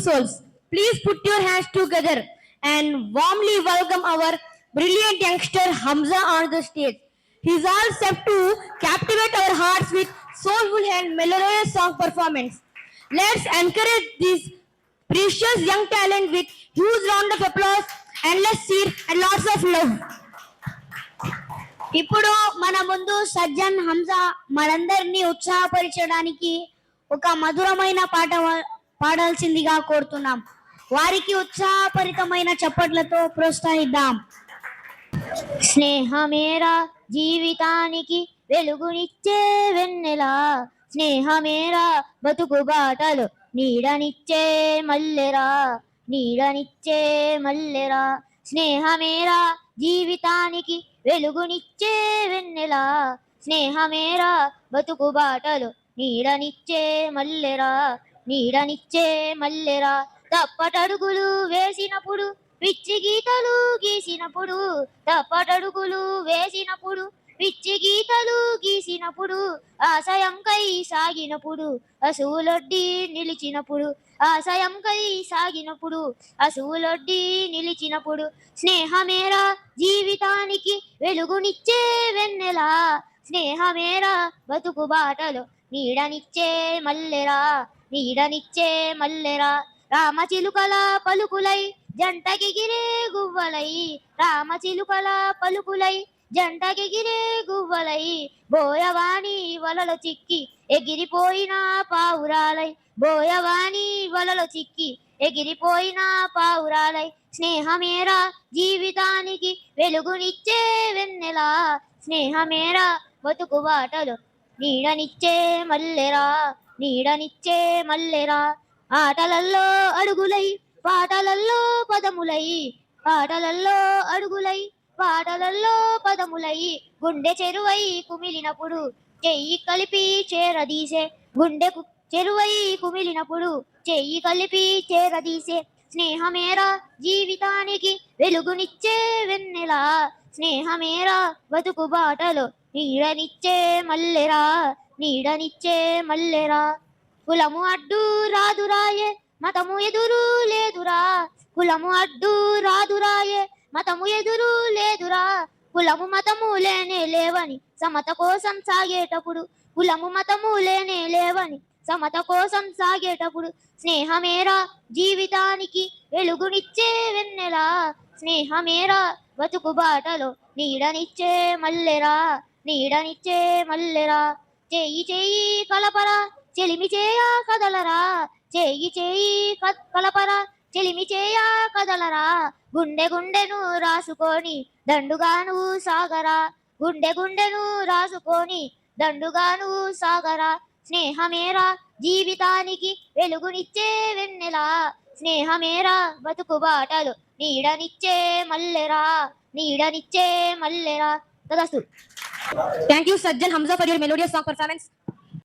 souls. Please put your hands together and warmly welcome our brilliant youngster Hamza on the stage. He's all set to captivate our hearts with soulful and melodious song performance. Let's encourage this precious young talent with huge round of applause, endless cheer and lots of love. ఇప్పుడు మన ముందు సజ్జన్ హంజా మనందరినీ ఉత్సాహపరచడానికి ఒక మధురమైన పాట పాడాల్సిందిగా కోరుతున్నాం. వారికి ఉత్సాహపరితమైన చప్పట్లతో ప్రోత్సహిద్దాం. స్నేహమేరా జీవితానికి వెలుగునిచ్చే వెన్నెలా, స్నేహమేరా బతుకు బాటలు నీడనిచ్చే మల్లెరా, నీడనిచ్చే మల్లెరా. స్నేహమేరా జీవితానికి వెలుగునిచ్చే వెన్నెలా, స్నేహమేరా బతుకు బాటలు నీడనిచ్చే మల్లెరా, నీడనిచ్చే మల్లెరా. తప్పటడుగులు వేసినప్పుడు పిచ్చి గీతలు గీసినప్పుడు, తప్పటడుగులు వేసినప్పుడు పిచ్చి గీతలు గీసినప్పుడు, ఆశయంకై సాగినప్పుడు అసువులొడ్డి నిలిచినప్పుడు, ఆశయంకై సాగినప్పుడు అసువులొడ్డి నిలిచినప్పుడు. స్నేహమేరా జీవితానికి వెలుగునిచ్చే వెన్నెలా, స్నేహమేరా బతుకు బాటలు నీడనిచ్చే మల్లెరా, నీడనిచ్చే మల్లెరా. రామచిలుకల పలుకులై జంటకిగిరే గువ్వలై, రామచిలుకల పలుకులై జంటకిగిరే గువ్వలై, బోయవాణి వలలో చిక్కి ఎగిరిపోయిన పావురాలై, బోయవాణి వలలో చిక్కి ఎగిరిపోయిన పావురాలై. స్నేహమేరా జీవితానికి వెలుగునిచ్చే వెన్నెలా, స్నేహమేరా బతుకు బాటలు నీడనిచ్చే మల్లెరా, నీడనిచ్చే మల్లెరా. ఆటలల్లో అడుగులై పాటలల్లో పదములై, ఆటలల్లో అడుగులై పాటలల్లో పదములై, గుండె చెరువై కుమిలినప్పుడు చెయ్యి కలిపి చేరదీసే, గుండె చెరువై కుమిలినప్పుడు చెయ్యి కలిపి చేరదీసే. స్నేహమేరా జీవితానికి వెలుగునిచ్చే వెన్నెలా, స్నేహమేరా బతుకు బాటలు నీడనిచ్చే మల్లెరా, నీడనిచ్చే మల్లెరా. కులము అడ్డు రాదురాయే మతము ఎదురు లేదురా, కులము అడ్డు రాదురాయే మతము ఎదురు లేదురా. కులము మతము లేనే లేవని సమత కోసం సాగేటప్పుడు, కులము మతము లేనే లేవని సమత కోసం సాగేటప్పుడు. స్నేహమేరా జీవితానికి వెలుగునిచ్చే వెన్నెలా, స్నేహమేరా బతుకు బాటలో నీడనిచ్చే మల్లెరా, నీడనిచ్చే మల్లెరా. చెయ్యి చెయ్యి కలపరా చెలిమి చేయా కదలరా, చెయ్యి చెయ్యి కలపరా చెలిమి చేయా కదలరా. గుండె గుండెను రాసుకొని దండుగాను సాగరా, గుండె గుండెను రాసుకొని దండుగాను సాగరా. స్నేహమేరా జీవితానికి వెలుగునిచ్చే వెన్నెలా, స్నేహమేరా బతుకు బాటలు నీడనిచ్చే మల్లెరా, నీడనిచ్చే మల్లెరా. తదస్తు. Thank you Sajjan Hamza for your melodious song performance.